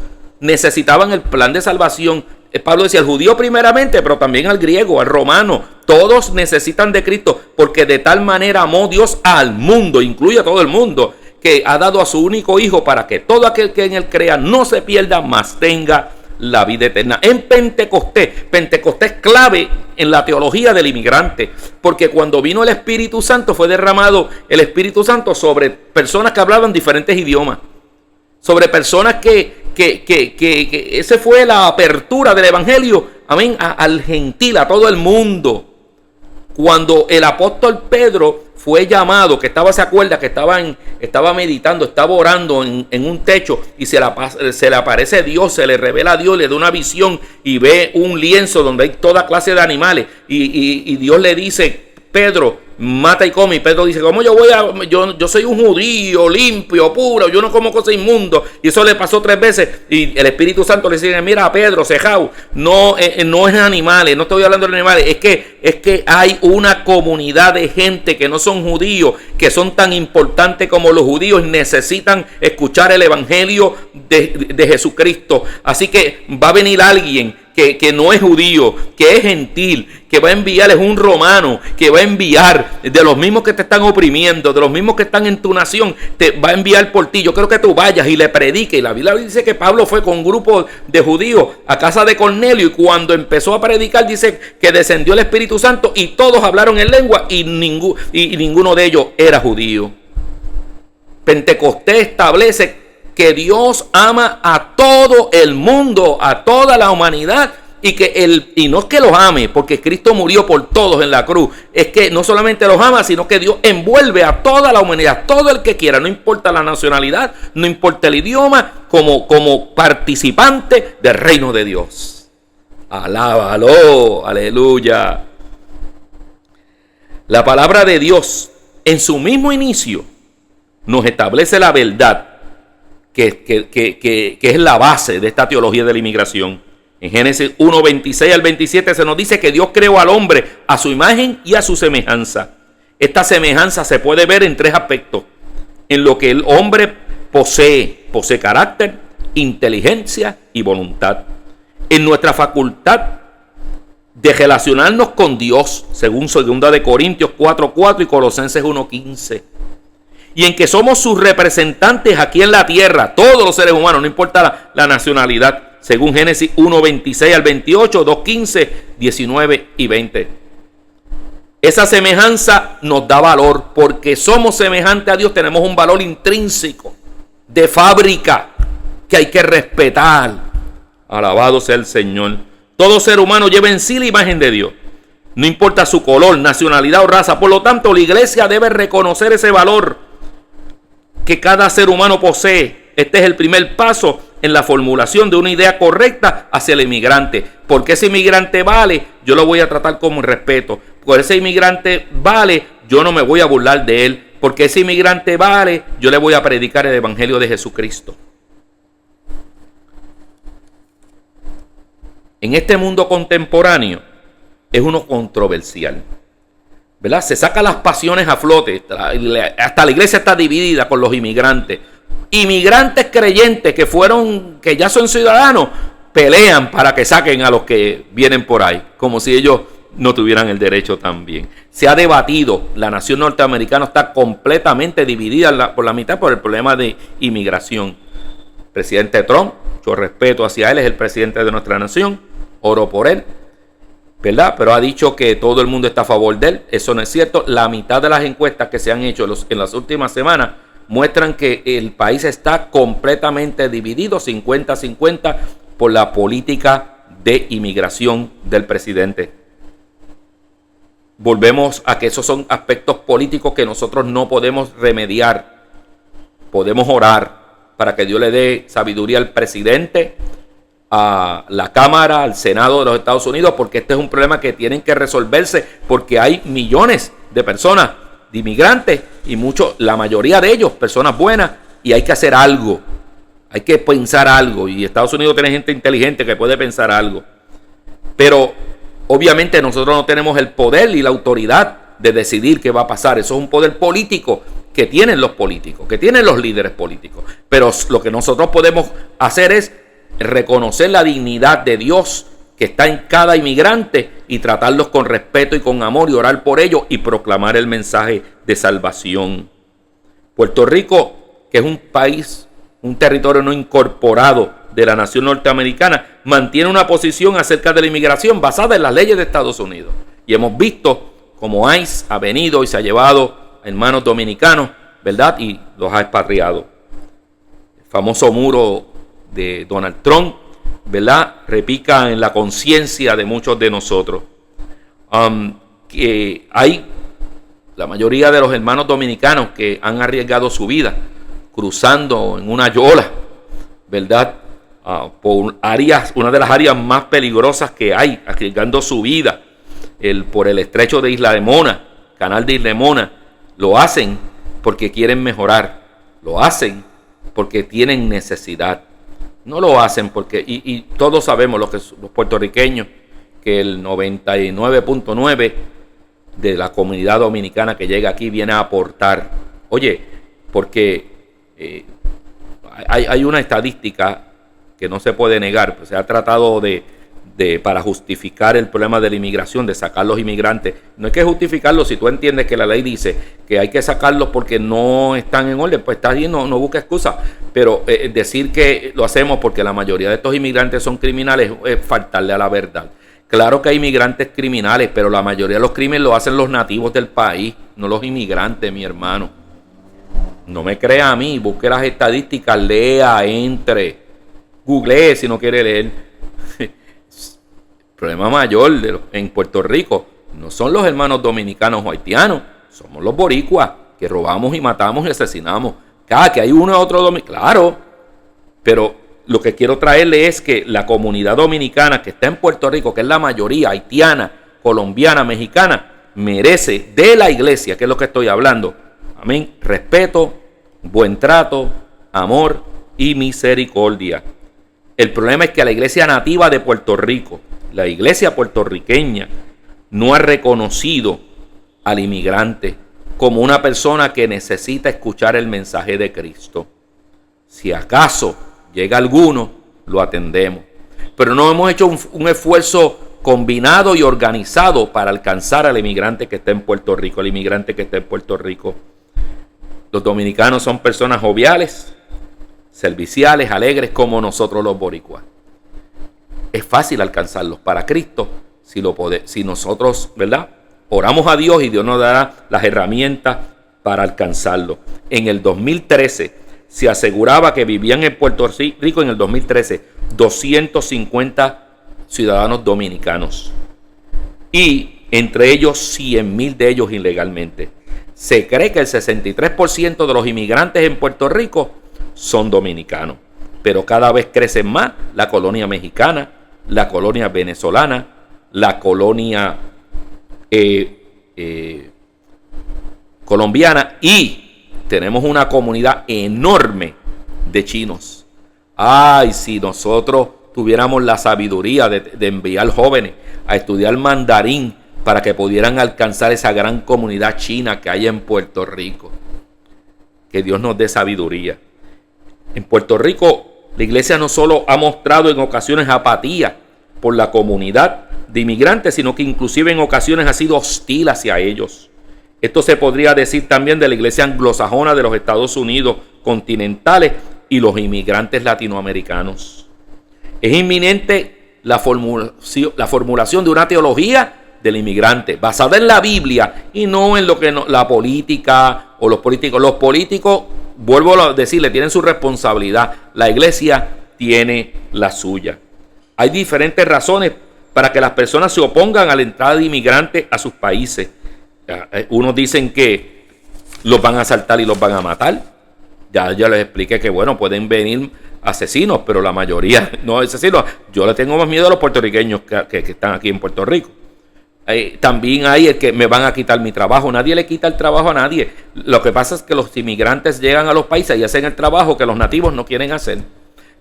necesitaban el plan de salvación. Pablo decía al judío primeramente, pero también al griego, al romano. Todos necesitan de Cristo, porque de tal manera amó Dios al mundo, incluye a todo el mundo, que ha dado a su único hijo para que todo aquel que en él crea no se pierda, mas tenga la vida eterna. En Pentecostés es clave en la teología del inmigrante, porque cuando vino el Espíritu Santo fue derramado el Espíritu Santo sobre personas que hablaban diferentes idiomas, sobre personas que esa fue la apertura del evangelio, amén, al gentil, a todo el mundo. Cuando el apóstol Pedro fue llamado, que se acuerda que estaba meditando, estaba orando en un techo y se le aparece Dios, se le revela a Dios, le da una visión y ve un lienzo donde hay toda clase de animales y Dios le dice: Pedro, mata y come. Y Pedro dice: ¿cómo yo soy un judío limpio, puro, yo no como cosas inmundas? Y eso le pasó 3 veces. Y el Espíritu Santo le dice: mira, Pedro, cejao, no es animales, no estoy hablando de animales, es que hay una comunidad de gente que no son judíos, que son tan importantes como los judíos, necesitan escuchar el evangelio de Jesucristo. Así que va a venir alguien que no es judío, que es gentil, que va a enviar, es un romano, que va a enviar de los mismos que te están oprimiendo, de los mismos que están en tu nación, te va a enviar por ti. Yo creo que tú vayas y le prediques. Y la Biblia dice que Pablo fue con un grupo de judíos a casa de Cornelio y cuando empezó a predicar dice que descendió el Espíritu Santo y todos hablaron en lengua y ninguno de ellos era judío. Pentecostés establece que Dios ama a todo el mundo, a toda la humanidad, y no es que los ame, porque Cristo murió por todos en la cruz, es que no solamente los ama, sino que Dios envuelve a toda la humanidad, todo el que quiera, no importa la nacionalidad, no importa el idioma, como participante del reino de Dios. Alábalo, aleluya. La palabra de Dios, en su mismo inicio, nos establece la verdad que es la base de esta teología de la inmigración. En Génesis 1, 26 al 27 se nos dice que Dios creó al hombre a su imagen y a su semejanza. Esta semejanza se puede ver en 3 aspectos. En lo que el hombre posee carácter, inteligencia y voluntad. En nuestra facultad de relacionarnos con Dios, según 2 de Corintios 4:4 y Colosenses 1:15. Y en que somos sus representantes aquí en la tierra, todos los seres humanos, no importa la nacionalidad, según Génesis 1, 26 al 28, 2, 15, 19 y 20. Esa semejanza nos da valor, porque somos semejantes a Dios, tenemos un valor intrínseco, de fábrica, que hay que respetar. Alabado sea el Señor. Todo ser humano lleva en sí la imagen de Dios, no importa su color, nacionalidad o raza. Por lo tanto, la iglesia debe reconocer ese valor que cada ser humano posee. Este es el primer paso en la formulación de una idea correcta hacia el inmigrante. Porque ese inmigrante vale, yo lo voy a tratar con respeto. Porque ese inmigrante vale, yo no me voy a burlar de él. Porque ese inmigrante vale, yo le voy a predicar el evangelio de Jesucristo. En este mundo contemporáneo es uno controversial, ¿verdad? Se sacan las pasiones a flote. Hasta la iglesia está dividida con los inmigrantes. Inmigrantes creyentes que ya son ciudadanos, pelean para que saquen a los que vienen por ahí, como si ellos no tuvieran el derecho también. Se ha debatido, la nación norteamericana está completamente dividida por la mitad por el problema de inmigración. Presidente Trump, yo respeto hacia él, es el presidente de nuestra nación, oro por él, ¿verdad? Pero ha dicho que todo el mundo está a favor de él. Eso no es cierto. La mitad de las encuestas que se han hecho en las últimas semanas muestran que el país está completamente dividido, 50-50, por la política de inmigración del presidente. Volvemos a que esos son aspectos políticos que nosotros no podemos remediar. Podemos orar para que Dios le dé sabiduría al presidente, a la Cámara, al Senado de los Estados Unidos, porque este es un problema que tienen que resolverse, porque hay millones de personas, de inmigrantes, y la mayoría de ellos, personas buenas, y hay que hacer algo. Hay que pensar algo, y Estados Unidos tiene gente inteligente que puede pensar algo. Pero obviamente nosotros no tenemos el poder y la autoridad de decidir qué va a pasar. Eso es un poder político que tienen los políticos, que tienen los líderes políticos. Pero lo que nosotros podemos hacer es reconocer la dignidad de Dios que está en cada inmigrante y tratarlos con respeto y con amor y orar por ellos y proclamar el mensaje de salvación. Puerto Rico, que es un país, un territorio no incorporado de la nación norteamericana, mantiene una posición acerca de la inmigración basada en las leyes de Estados Unidos. Y hemos visto cómo ICE ha venido y se ha llevado a hermanos dominicanos, ¿verdad? Y los ha expatriado. El famoso muro de Donald Trump, ¿verdad? Repica en la conciencia de muchos de nosotros. Que hay la mayoría de los hermanos dominicanos que han arriesgado su vida cruzando en una yola, ¿verdad? Por áreas, una de las áreas más peligrosas que hay, arriesgando su vida por el estrecho de Isla de Mona, canal de Isla de Mona. Lo hacen porque quieren mejorar, lo hacen porque tienen necesidad. No lo hacen porque, y todos sabemos los puertorriqueños, que el 99.9 de la comunidad dominicana que llega aquí viene a aportar. Oye, porque hay una estadística que no se puede negar, pues se ha tratado para justificar el problema de la inmigración, de sacar los inmigrantes. No hay que justificarlo si tú entiendes que la ley dice que hay que sacarlos porque no están en orden, pues está bien, no busca excusa. Pero decir que lo hacemos porque la mayoría de estos inmigrantes son criminales es faltarle a la verdad. Claro que hay inmigrantes criminales, pero la mayoría de los crímenes lo hacen los nativos del país, no los inmigrantes, mi hermano. No me crea a mí, busque las estadísticas, lea, entre, googlee si no quiere leer. El problema mayor en Puerto Rico no son los hermanos dominicanos o haitianos, somos los boricuas que robamos y matamos y asesinamos. Cada que hay uno u otro dominicano, claro, pero lo que quiero traerle es que la comunidad dominicana que está en Puerto Rico, que es la mayoría haitiana, colombiana, mexicana, merece de la iglesia, que es lo que estoy hablando, amén, respeto, buen trato, amor y misericordia. El problema es que la iglesia nativa de Puerto Rico, la iglesia puertorriqueña, no ha reconocido al inmigrante como una persona que necesita escuchar el mensaje de Cristo. Si acaso llega alguno, lo atendemos. Pero no hemos hecho un esfuerzo combinado y organizado para alcanzar al inmigrante que está en Puerto Rico, al inmigrante que está en Puerto Rico. Los dominicanos son personas joviales, serviciales, alegres como nosotros los boricuas. Es fácil alcanzarlos para Cristo si nosotros, ¿verdad?, oramos a Dios y Dios nos dará las herramientas para alcanzarlo. En el 2013 se aseguraba que vivían en Puerto Rico, en el 2013, 250 ciudadanos dominicanos. Y entre ellos 100,000 de ellos ilegalmente. Se cree que el 63% de los inmigrantes en Puerto Rico son dominicanos. Pero cada vez crecen más la colonia mexicana, la colonia venezolana, la colonia colombiana, y tenemos una comunidad enorme de chinos. Ay, si nosotros tuviéramos la sabiduría de enviar jóvenes a estudiar mandarín para que pudieran alcanzar esa gran comunidad china que hay en Puerto Rico. Que Dios nos dé sabiduría. En Puerto Rico, la iglesia no solo ha mostrado en ocasiones apatía por la comunidad, de inmigrantes, sino que inclusive en ocasiones ha sido hostil hacia ellos. Esto se podría decir también de la iglesia anglosajona de los Estados Unidos continentales y los inmigrantes latinoamericanos. Es inminente la formulación de una teología del inmigrante basada en la Biblia y no en lo que la política o los políticos. Los políticos, vuelvo a decirle, tienen su responsabilidad. La iglesia tiene la suya. Hay diferentes razones para que las personas se opongan a la entrada de inmigrantes a sus países. Unos dicen que los van a asaltar y los van a matar. Ya les expliqué que, bueno, pueden venir asesinos, pero la mayoría no asesinos. Yo le tengo más miedo a los puertorriqueños que están aquí en Puerto Rico. También hay el que me van a quitar mi trabajo. Nadie le quita el trabajo a nadie. Lo que pasa es que los inmigrantes llegan a los países y hacen el trabajo que los nativos no quieren hacer.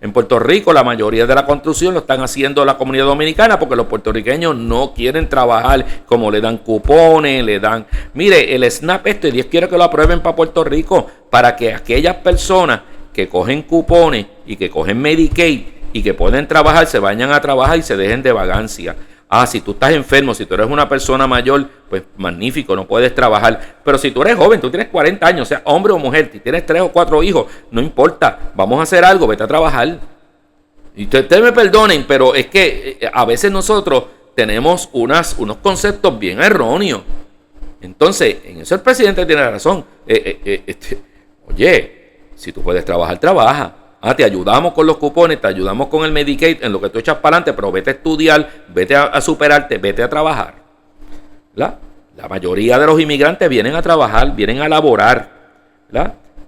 En Puerto Rico la mayoría de la construcción lo están haciendo la comunidad dominicana porque los puertorriqueños no quieren trabajar, como le dan cupones, le dan... Mire, el SNAP y Dios quiere que lo aprueben para Puerto Rico, para que aquellas personas que cogen cupones y que cogen Medicaid y que pueden trabajar, se vayan a trabajar y se dejen de vagancia. Si tú estás enfermo, si tú eres una persona mayor, pues magnífico, no puedes trabajar. Pero si tú eres joven, tú tienes 40 años, o sea, hombre o mujer, si tienes 3 o 4 hijos, no importa, vamos a hacer algo, vete a trabajar. Y ustedes me perdonen, pero es que a veces nosotros tenemos unos conceptos bien erróneos. Entonces, en eso el presidente tiene razón. Oye, si tú puedes trabajar, trabaja. Te ayudamos con los cupones, te ayudamos con el Medicaid, en lo que tú echas para adelante, pero vete a estudiar, vete a superarte, vete a trabajar. La mayoría de los inmigrantes vienen a trabajar, vienen a laborar,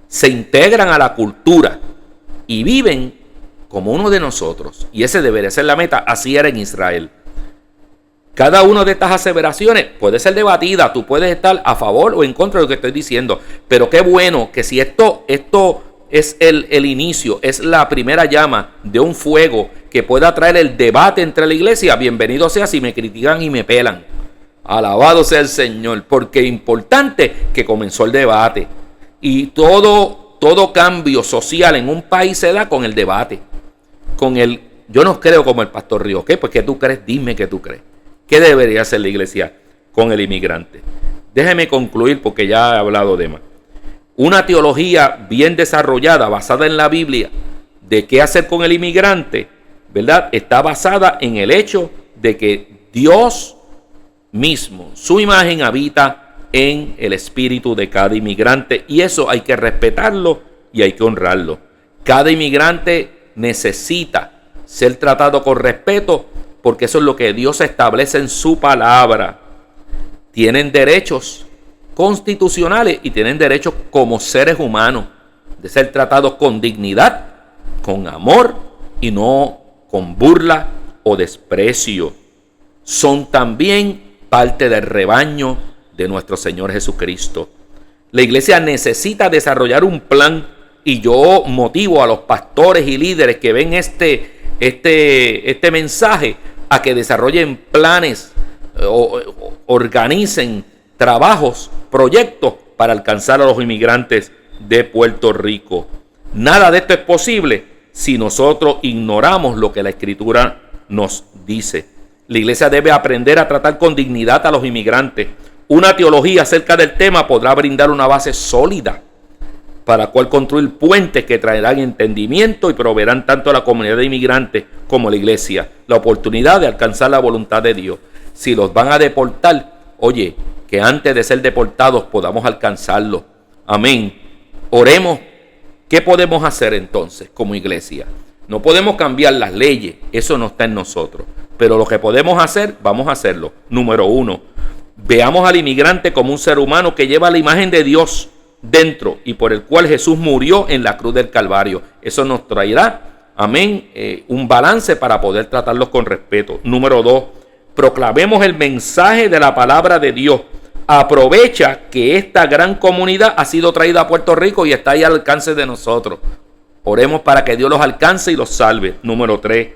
se integran a la cultura y viven como uno de nosotros. Y ese debería ser la meta, así era en Israel. Cada una de estas aseveraciones puede ser debatida, tú puedes estar a favor o en contra de lo que estoy diciendo, pero qué bueno que si esto es el inicio, es la primera llama de un fuego que pueda traer el debate entre la iglesia. Bienvenido sea si me critican y me pelan. Alabado sea el Señor, porque es importante que comenzó el debate. Y todo cambio social en un país se da con el debate. Yo no creo como el pastor Río. ¿Qué? Pues ¿qué tú crees? Dime qué tú crees. ¿Qué debería hacer la iglesia con el inmigrante? Déjeme concluir porque ya he hablado de más. Una teología bien desarrollada, basada en la Biblia, de qué hacer con el inmigrante, ¿verdad? Está basada en el hecho de que Dios mismo, su imagen, habita en el espíritu de cada inmigrante. Y eso hay que respetarlo y hay que honrarlo. Cada inmigrante necesita ser tratado con respeto porque eso es lo que Dios establece en su palabra. Tienen derechos constitucionales y tienen derechos como seres humanos de ser tratados con dignidad, con amor y no con burla o desprecio. Son también parte del rebaño de nuestro Señor Jesucristo. La iglesia necesita desarrollar un plan y yo motivo a los pastores y líderes que ven este mensaje a que desarrollen planes, organicen trabajos, proyectos para alcanzar a los inmigrantes de Puerto Rico. Nada de esto es posible si nosotros ignoramos lo que la Escritura nos dice. La iglesia debe aprender a tratar con dignidad a los inmigrantes. Una teología acerca del tema podrá brindar una base sólida para cual construir puentes que traerán entendimiento y proveerán tanto a la comunidad de inmigrantes como a la iglesia la oportunidad de alcanzar la voluntad de Dios. Si los van a deportar, oye, que antes de ser deportados podamos alcanzarlo. Amén. Oremos. ¿Qué podemos hacer entonces como iglesia? No podemos cambiar las leyes, eso no está en nosotros. Pero lo que podemos hacer, vamos a hacerlo. Número 1, veamos al inmigrante como un ser humano que lleva la imagen de Dios dentro y por el cual Jesús murió en la cruz del Calvario. Eso nos traerá, amén, un balance para poder tratarlos con respeto. Número 2, proclamemos el mensaje de la palabra de Dios. Aprovecha que esta gran comunidad ha sido traída a Puerto Rico y está ahí al alcance de nosotros. Oremos para que Dios los alcance y los salve. Número 3,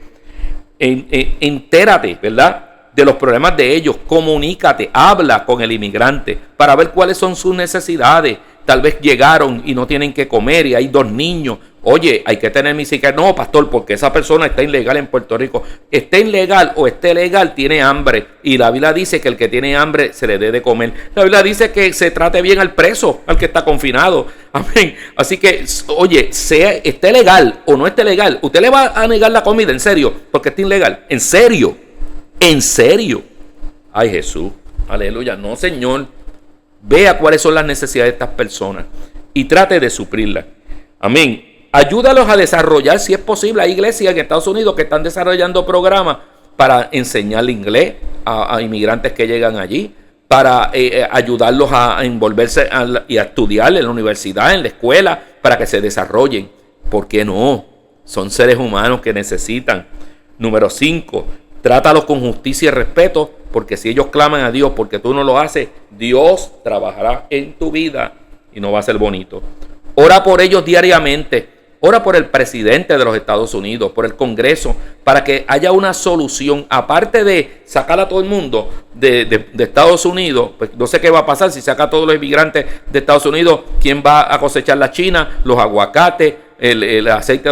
entérate, ¿verdad?, de los problemas de ellos. Comunícate, habla con el inmigrante para ver cuáles son sus necesidades. Tal vez llegaron y no tienen que comer y hay 2 niños Oye, hay que tener misericordia. No, pastor, porque esa persona está ilegal en Puerto Rico. Esté ilegal o esté legal, tiene hambre. Y la Biblia dice que el que tiene hambre se le dé de comer. La Biblia dice que se trate bien al preso, al que está confinado. Amén. Así que, oye, esté legal o no esté legal, usted le va a negar la comida, en serio, porque está ilegal. En serio. En serio. Ay, Jesús. Aleluya. No, Señor. Vea cuáles son las necesidades de estas personas y trate de suplirlas. Amén. Ayúdalos a desarrollar, si es posible. Hay iglesias en Estados Unidos que están desarrollando programas para enseñar inglés a inmigrantes que llegan allí, para ayudarlos a envolverse y a estudiar en la universidad, en la escuela, para que se desarrollen. ¿Por qué no? Son seres humanos que necesitan. Número 5. Trátalos con justicia y respeto, porque si ellos claman a Dios porque tú no lo haces, Dios trabajará en tu vida y no va a ser bonito. Ora por ellos diariamente. Ora por el presidente de los Estados Unidos, por el Congreso, para que haya una solución. Aparte de sacar a todo el mundo de Estados Unidos, pues no sé qué va a pasar si saca a todos los inmigrantes de Estados Unidos. ¿Quién va a cosechar la China, los aguacates, el aceite?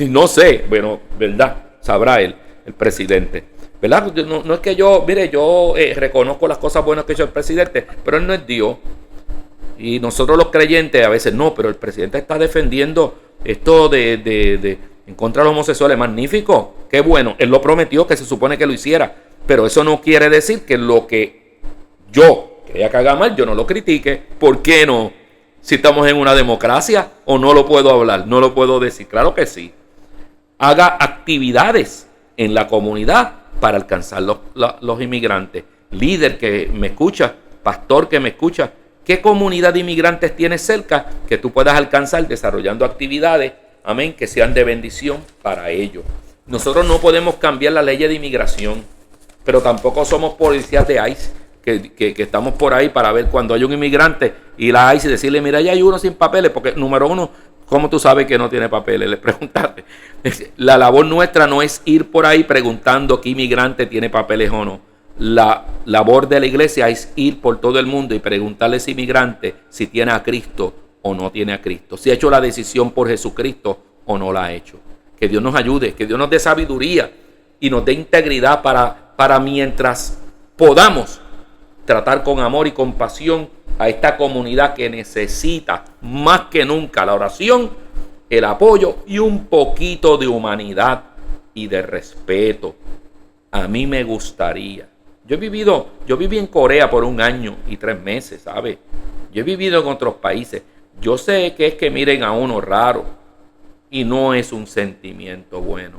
No sé, bueno, ¿verdad? Sabrá el presidente. ¿Verdad? No es que yo, mire, yo reconozco las cosas buenas que hizo el presidente, pero él no es Dios. Y nosotros los creyentes a veces no, pero el presidente está defendiendo esto en contra de los homosexuales. Magnífico, qué bueno. Él lo prometió, que se supone que lo hiciera. Pero eso no quiere decir que lo que yo crea que haga mal, yo no lo critique. ¿Por qué no? Si estamos en una democracia, o no lo puedo hablar, no lo puedo decir. Claro que sí. Haga actividades en la comunidad para alcanzar los inmigrantes. Líder que me escucha, pastor que me escucha, ¿qué comunidad de inmigrantes tienes cerca que tú puedas alcanzar desarrollando actividades, amén, que sean de bendición para ellos? Nosotros no podemos cambiar la ley de inmigración, pero tampoco somos policías de ICE, que estamos por ahí para ver cuando hay un inmigrante y la ICE y decirle, mira, ya hay uno sin papeles, porque número uno, ¿cómo tú sabes que no tiene papeles? Le preguntaste. La labor nuestra no es ir por ahí preguntando qué inmigrante tiene papeles o no. La labor de la iglesia es ir por todo el mundo y preguntarle a ese inmigrante si tiene a Cristo o no tiene a Cristo, si ha hecho la decisión por Jesucristo o no la ha hecho. Que Dios nos ayude, que Dios nos dé sabiduría y nos dé integridad para mientras podamos tratar con amor y compasión a esta comunidad que necesita más que nunca la oración, el apoyo y un poquito de humanidad y de respeto. A mí me gustaría. Yo viví en Corea por 1 año y 3 meses, ¿sabe? Yo he vivido en otros países. Yo sé que es que miren a uno raro y no es un sentimiento bueno.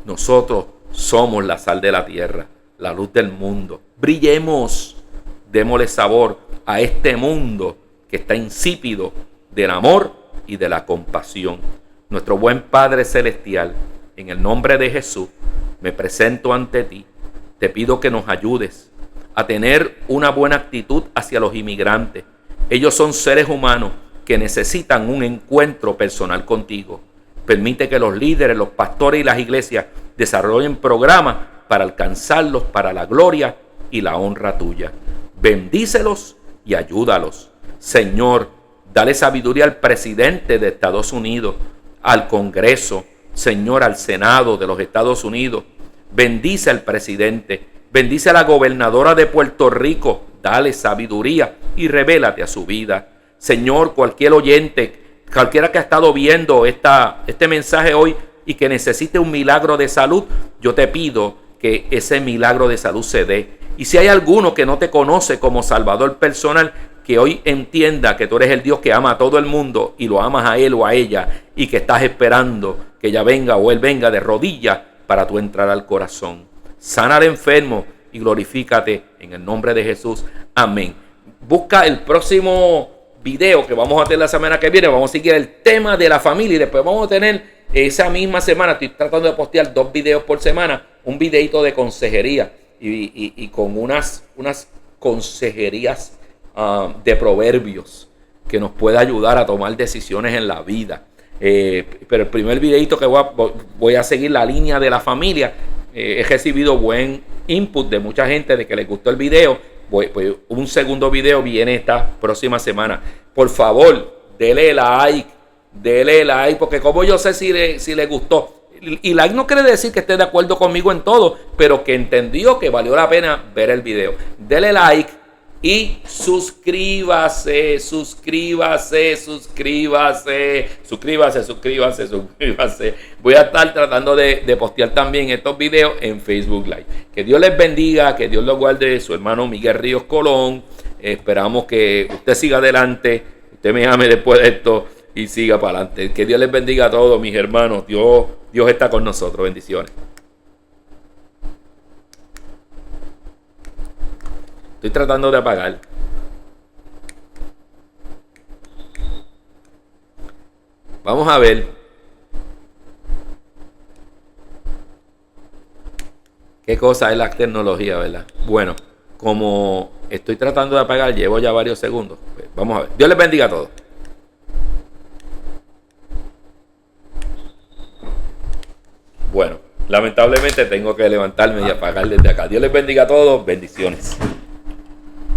Nosotros somos la sal de la tierra, la luz del mundo. Brillemos, démosle sabor a este mundo que está insípido del amor y de la compasión. Nuestro buen Padre Celestial, en el nombre de Jesús, me presento ante ti. Te pido que nos ayudes a tener una buena actitud hacia los inmigrantes. Ellos son seres humanos que necesitan un encuentro personal contigo. Permite que los líderes, los pastores y las iglesias desarrollen programas para alcanzarlos para la gloria y la honra tuya. Bendícelos y ayúdalos. Señor, dale sabiduría al presidente de Estados Unidos, al Congreso, Señor, al Senado de los Estados Unidos. Bendice al presidente, bendice a la gobernadora de Puerto Rico, dale sabiduría y revélate a su vida. Señor, cualquier oyente, cualquiera que ha estado viendo este mensaje hoy y que necesite un milagro de salud, yo te pido que ese milagro de salud se dé. Y si hay alguno que no te conoce como Salvador personal, que hoy entienda que tú eres el Dios que ama a todo el mundo y lo amas a él o a ella y que estás esperando que ella venga o él venga de rodillas para tú entrar al corazón. Sana al enfermo y glorifícate en el nombre de Jesús. Amén. Busca el próximo video que vamos a tener la semana que viene. Vamos a seguir el tema de la familia y después vamos a tener esa misma semana. Estoy tratando de postear 2 videos por semana. Un videito de consejería y con unas consejerías de proverbios que nos pueda ayudar a tomar decisiones en la vida. Pero el primer videito que voy a seguir la línea de la familia. He recibido buen input de mucha gente de que les gustó el video. Pues un segundo video viene esta próxima semana. Por favor, dele like, Dele like, porque como yo sé si le gustó. Y like no quiere decir que esté de acuerdo conmigo en todo, pero que entendió que valió la pena ver el video. Dele like y suscríbase. Voy a estar tratando de postear también estos videos en Facebook Live. Que Dios les bendiga, que Dios los guarde. Su hermano Miguel Ríos Colón. Esperamos que usted siga adelante, usted me ame después de esto y siga para adelante. Que Dios les bendiga a todos, mis hermanos. Dios está con nosotros. Bendiciones. Estoy tratando de apagar. Vamos a ver. Qué cosa es la tecnología, ¿verdad? Bueno, como estoy tratando de apagar, llevo ya varios segundos. Pues vamos a ver. Dios les bendiga a todos. Bueno, lamentablemente tengo que levantarme y apagar desde acá. Dios les bendiga a todos. Bendiciones.